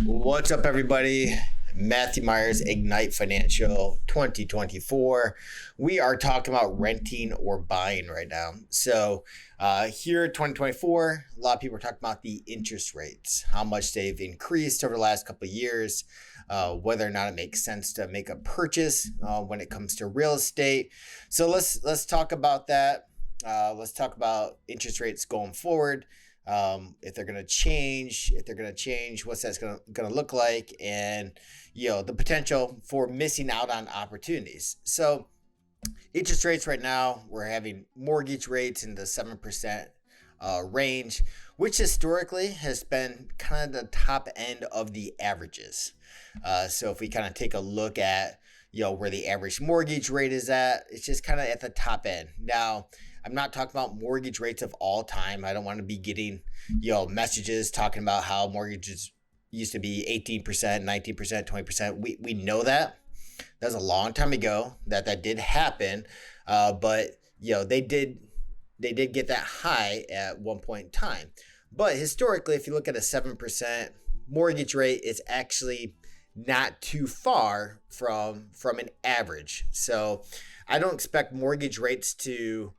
What's up, everybody? Matthew Myers, Ignite Financial 2024. We are talking about renting or buying right now. Here 2024, a lot of people are talking about the interest rates, how much they've increased over the last couple of years, whether or not it makes sense to make a purchase when it comes to real estate. So let's talk about that. Let's talk about interest rates going forward. If they're going to change, what's that's going to look like, and the potential for missing out on opportunities. So interest rates right now, we're having mortgage rates in the 7% range, which historically has been kind of the top end of the averages. So if we kind of take a look at where the average mortgage rate is at, it's just kind of at the top end. Now, I'm not talking about mortgage rates of all time. I don't want to be getting, messages talking about how mortgages used to be 18%, 19%, 20%. We know that. That was a long time ago that did happen. But they did get that high at one point in time. But historically, if you look at a 7% mortgage rate, it's actually not too far from an average. So I don't expect mortgage rates to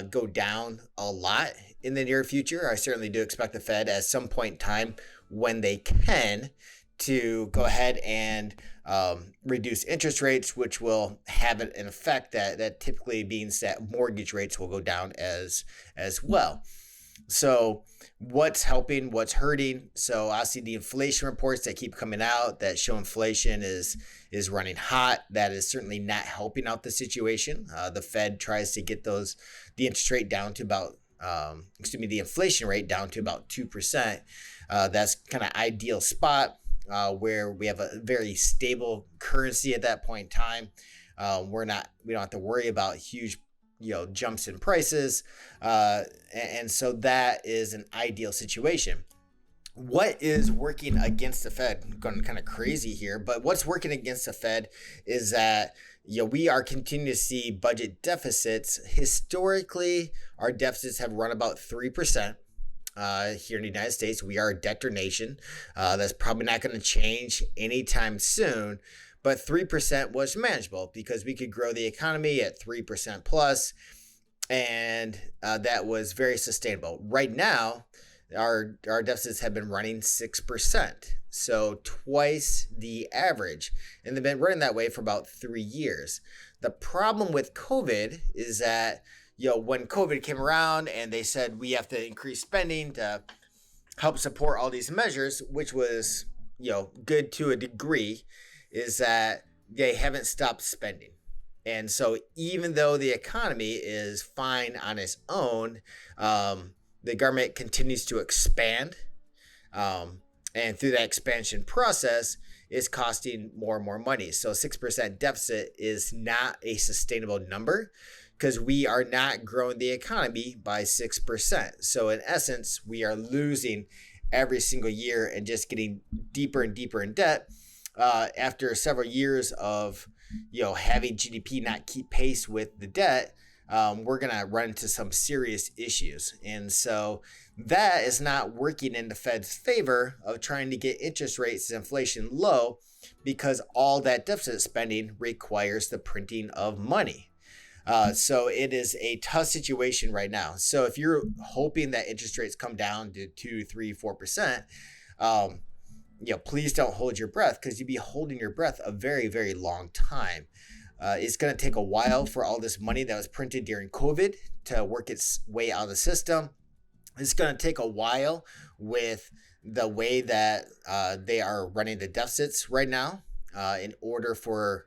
go down a lot in the near future. I certainly do expect the Fed at some point in time, when they can, to go ahead and reduce interest rates, which will have an effect that typically means that mortgage rates will go down as well. So what's helping, what's hurting? So I see the inflation reports that keep coming out that show inflation is running hot. That is certainly not helping out the situation. The Fed tries to get the interest rate down to about, the inflation rate down to about 2%. That's kind of ideal spot where we have a very stable currency at that point in time. We don't have to worry about huge jumps in prices, and so that is an ideal situation. What is working against the Fed? I'm going kind of crazy here, but what's working against the Fed is that we are continuing to see budget deficits. Historically, our deficits have run about 3%. Here in the United States, we are a debtor nation. That's probably not going to change anytime soon. But 3% was manageable because we could grow the economy at 3% plus, and that was very sustainable. Right now, our deficits have been running 6%, so twice the average, and they've been running that way for about 3 years. The problem with COVID is that when COVID came around and they said we have to increase spending to help support all these measures, which was good to a degree, is that they haven't stopped spending. And so even though the economy is fine on its own, the government continues to expand. And through that expansion process, is costing more and more money. So 6% deficit is not a sustainable number because we are not growing the economy by 6%. So in essence, we are losing every single year and just getting deeper and deeper in debt. After several years of having GDP not keep pace with the debt, we're gonna run into some serious issues, and so that is not working in the Fed's favor of trying to get interest rates and inflation low, because all that deficit spending requires the printing of money. So it is a tough situation right now. So if you're hoping that interest rates come down to 2, 3, 4%, please don't hold your breath, because you'd be holding your breath a very, very long time. It's going to take a while for all this money that was printed during COVID to work its way out of the system. It's going to take a while with the way that they are running the deficits right now, in order for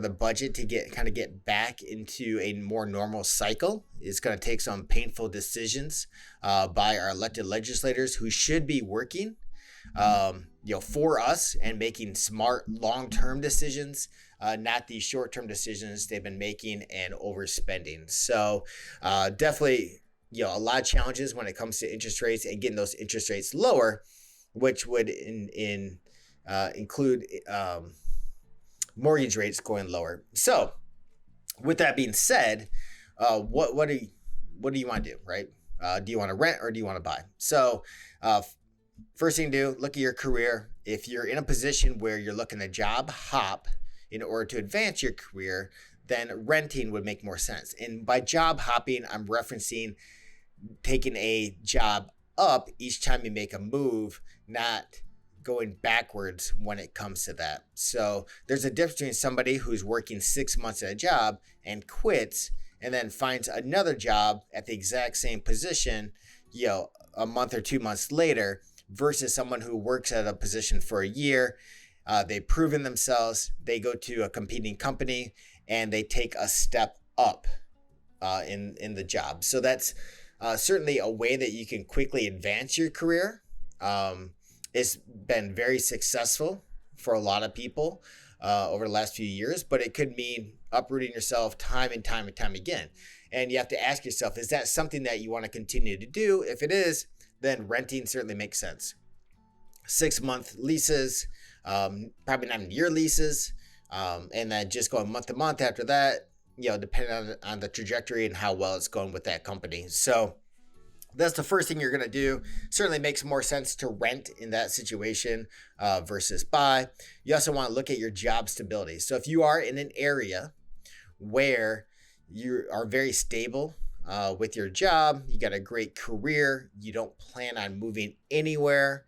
the budget to get back into a more normal cycle. It's going to take some painful decisions by our elected legislators, who should be working for us and making smart long-term decisions, not these short-term decisions they've been making and overspending. So definitely, a lot of challenges when it comes to interest rates and getting those interest rates lower, which would include mortgage rates going lower. So with that being said, what do you want to do, right? Do you want to rent or do you want to buy? So first thing to do, look at your career. If you're in a position where you're looking to job hop in order to advance your career, then renting would make more sense. And by job hopping, I'm referencing taking a job up each time you make a move, not going backwards when it comes to that. So there's a difference between somebody who's working 6 months at a job and quits and then finds another job at the exact same position, a month or 2 months later, versus someone who works at a position for a year. They've proven themselves. They go to a competing company and they take a step up in the job. So that's certainly a way that you can quickly advance your career. It's been very successful for a lot of people over the last few years, but it could mean uprooting yourself time and time and time again. And you have to ask yourself, is that something that you want to continue to do? If it is, then renting certainly makes sense. 6-month leases, probably not year leases, and then just going month to month after that, depending on the trajectory and how well it's going with that company. So that's the first thing you're going to do. Certainly makes more sense to rent in that situation versus buy. You also want to look at your job stability. So if you are in an area where you are very stable with your job, you got a great career, you don't plan on moving anywhere,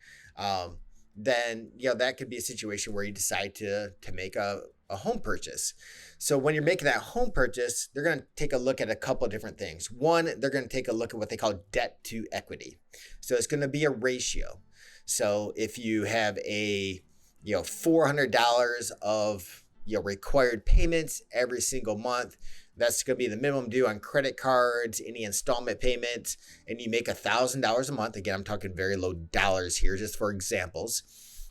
then that could be a situation where you decide to make a home purchase. So when you're making that home purchase, they're going to take a look at a couple of different things. One, they're going to take a look at what they call debt to equity. So it's going to be a ratio. So if you have a $400 of required payments every single month, that's going to be the minimum due on credit cards, any installment payments, and you make $1,000 a month. Again, I'm talking very low dollars here, just for examples.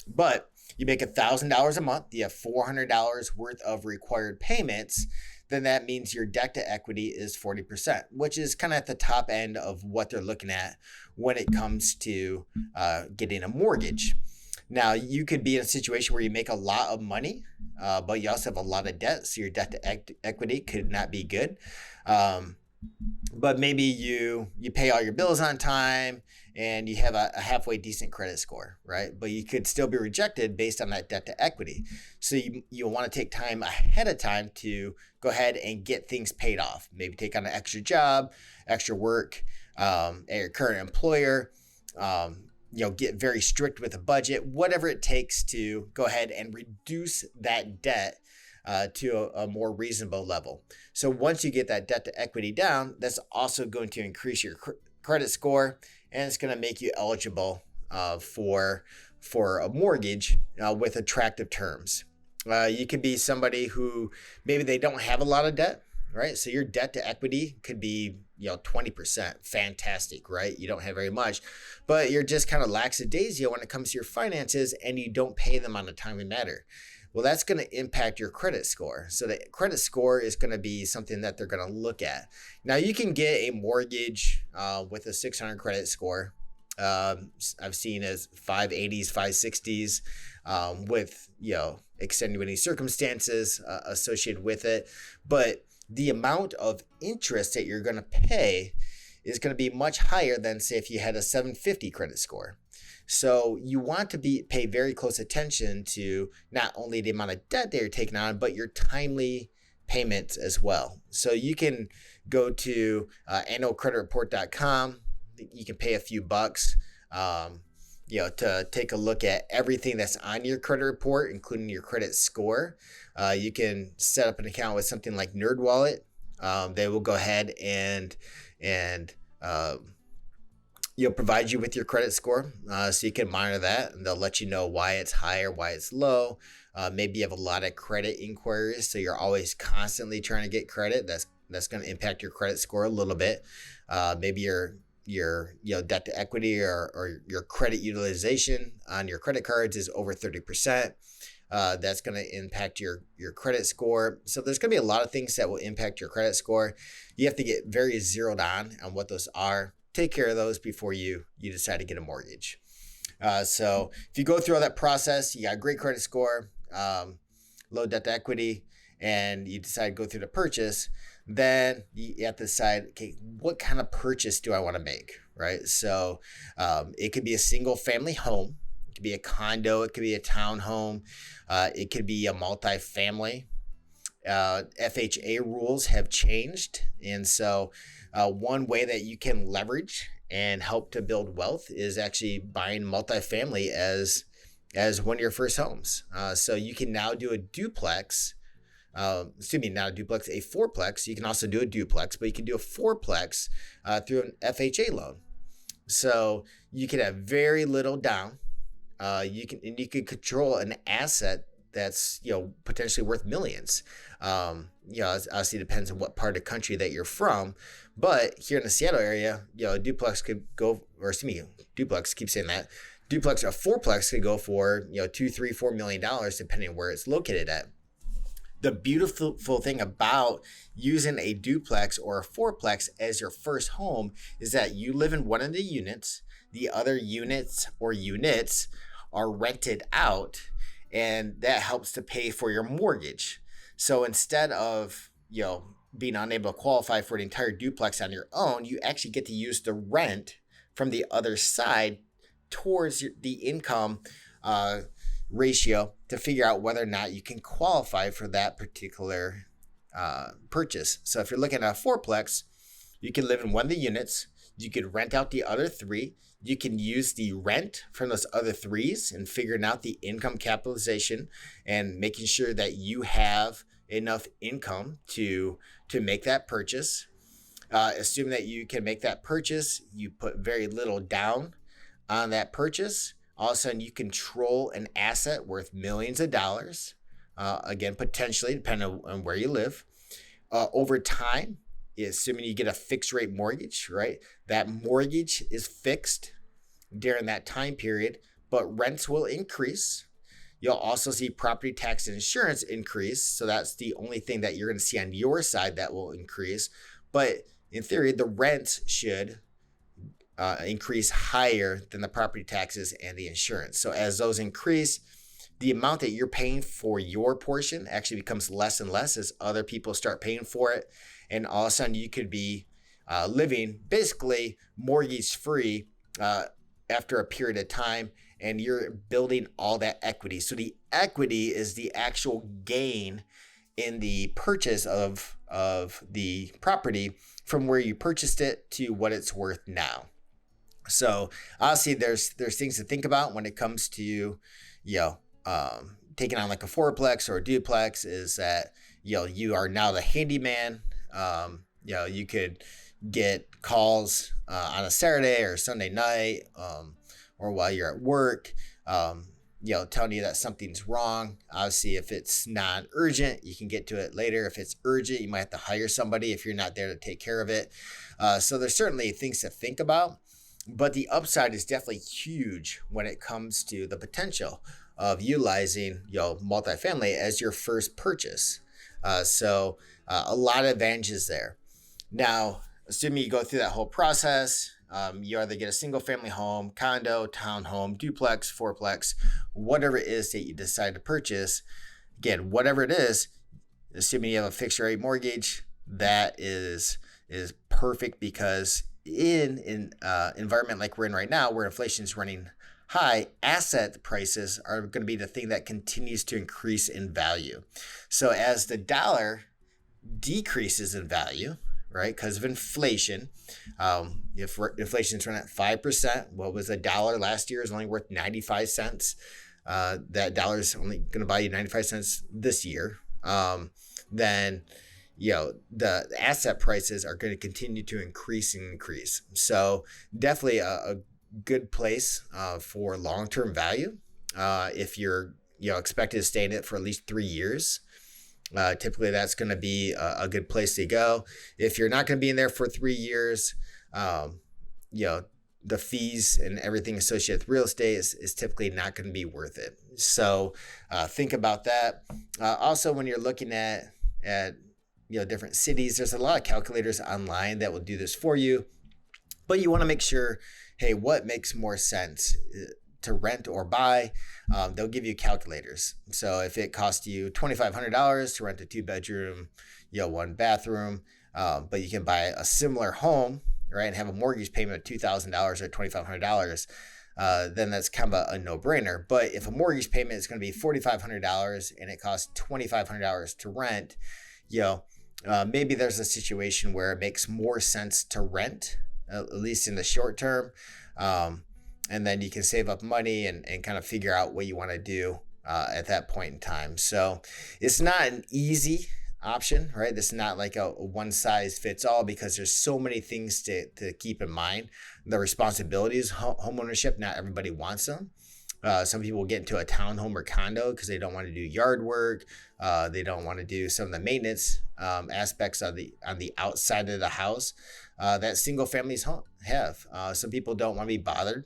But you make $1,000 a month, you have $400 worth of required payments, then that means your debt to equity is 40%, which is kind of at the top end of what they're looking at when it comes to getting a mortgage. Now, you could be in a situation where you make a lot of money, but you also have a lot of debt, so your debt to equity could not be good. But maybe you pay all your bills on time and you have a halfway decent credit score, right? But you could still be rejected based on that debt to equity. So you want to take time ahead of time to go ahead and get things paid off. Maybe take on an extra job, extra work at your current employer. Get very strict with a budget, whatever it takes to go ahead and reduce that debt to a more reasonable level. So once you get that debt to equity down, that's also going to increase your credit score, and it's going to make you eligible for a mortgage with attractive terms. You could be somebody who maybe they don't have a lot of debt, right? So your debt to equity could be 20%. Fantastic, right? You don't have very much, but you're just kind of lackadaisical when it comes to your finances and you don't pay them on a timely manner. Well, that's going to impact your credit score. So the credit score is going to be something that they're going to look at. Now, you can get a mortgage with a 600 credit score. I've seen as 580s, 560s with, extenuating circumstances associated with it. But the amount of interest that you're going to pay is going to be much higher than, say, if you had a 750 credit score. So you want to pay very close attention to not only the amount of debt that you're taking on, but your timely payments as well. So you can go to annualcreditreport.com. You can pay a few bucks, to take a look at everything that's on your credit report, including your credit score. You can set up an account with something like NerdWallet. They will go ahead and provide you with your credit score, so you can monitor that, and they'll let you know why it's high or why it's low. Maybe you have a lot of credit inquiries, so you're always constantly trying to get credit. That's going to impact your credit score a little bit. Maybe your debt to equity or your credit utilization on your credit cards is over 30%. That's going to impact your credit score. So there's going to be a lot of things that will impact your credit score. You have to get very zeroed on what those are. Take care of those before you decide to get a mortgage. So if you go through all that process, you got a great credit score, low debt to equity, and you decide to go through the purchase, then you have to decide, okay, what kind of purchase do I want to make, right? So it could be a single family home, it could be a condo, it could be a townhome, it could be a multifamily. FHA rules have changed, and so one way that you can leverage and help to build wealth is actually buying multifamily as one of your first homes. So you can now do a duplex. Not a duplex, a fourplex. You can also do a duplex, but you can do a fourplex through an FHA loan. So you can have very little down. You can control an asset that's potentially worth millions. Obviously depends on what part of the country that you're from, but here in the Seattle area, a duplex could go, or excuse me, duplex, keep saying that, duplex or fourplex could go for $2, $3, $4 million depending on where it's located at. The beautiful thing about using a duplex or a fourplex as your first home is that you live in one of the units, the other units are rented out, and that helps to pay for your mortgage. So instead of, being unable to qualify for the entire duplex on your own, you actually get to use the rent from the other side towards the income ratio to figure out whether or not you can qualify for that particular purchase. So if you're looking at a fourplex, you can live in one of the units, you could rent out the other three, you can use the rent from those other threes and figuring out the income capitalization and making sure that you have enough income to make that purchase. Assuming that you can make that purchase, you put very little down on that purchase. All of a sudden, you control an asset worth millions of dollars. Again, potentially, depending on where you live. Over time, assuming you get a fixed rate mortgage, right? That mortgage is fixed during that time period, but rents will increase. You'll also see property tax and insurance increase. So that's the only thing that you're going to see on your side that will increase. But in theory, the rents should increase higher than the property taxes and the insurance. So as those increase, the amount that you're paying for your portion actually becomes less and less as other people start paying for it. And all of a sudden you could be living basically mortgage free after a period of time, and you're building all that equity. So the equity is the actual gain in the purchase of the property from where you purchased it to what it's worth now. So obviously there's things to think about when it comes to, taking on like a fourplex or a duplex, is that, you are now the handyman. You could get calls on a Saturday or Sunday night, or while you're at work, telling you that something's wrong. Obviously, if it's not urgent, you can get to it later. If it's urgent, you might have to hire somebody if you're not there to take care of it. So there's certainly things to think about, but the upside is definitely huge when it comes to the potential of utilizing, multifamily as your first purchase. So a lot of advantages there. Now, assuming you go through that whole process, you either get a single family home, condo, townhome, duplex, fourplex, whatever it is that you decide to purchase. Again, whatever it is, assuming you have a fixed rate mortgage, that is perfect, because in an environment like we're in right now, where inflation is running high, asset prices are going to be the thing that continues to increase in value. So as the dollar decreases in value, right, because of inflation, if inflation is running at 5%, what was $1 last year is only worth 95 cents. That dollar is only going to buy you 95 cents this year. Then the asset prices are going to continue to increase and increase. So definitely a good place for long-term value. If you're expected to stay in it for at least 3 years, typically that's going to be a good place to go. If you're not going to be in there for 3 years, the fees and everything associated with real estate is typically not going to be worth it. So think about that. Also, when you're looking at different cities, there's a lot of calculators online that will do this for you, but you want to make sure, hey, what makes more sense to rent or buy? They'll give you calculators. So if it costs you $2,500 to rent a 2-bedroom, 1 bathroom, but you can buy a similar home right, and have a mortgage payment of $2,000 or $2,500, then that's kind of a no-brainer. But if a mortgage payment is going to be $4,500 and it costs $2,500 to rent, maybe there's a situation where it makes more sense to rent, at least in the short term. And then you can save up money and kind of figure out what you want to do at that point in time. So it's not an easy option, right? This is not like a one size fits all, because there's so many things to keep in mind. The responsibilities, home ownership, not everybody wants them. Some people get into a townhome or condo because they don't want to do yard work. They don't want to do some of the maintenance aspects on the outside of the house that single families have. Some people don't want to be bothered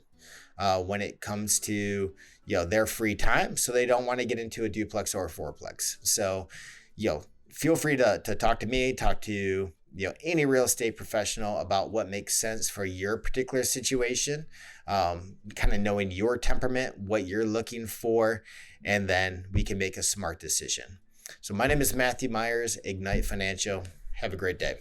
when it comes to their free time, so they don't want to get into a duplex or a fourplex. So feel free to talk to me, talk to any real estate professional about what makes sense for your particular situation, kind of knowing your temperament, what you're looking for, and then we can make a smart decision. So my name is Matthew Myers, Ignite Financial. Have a great day.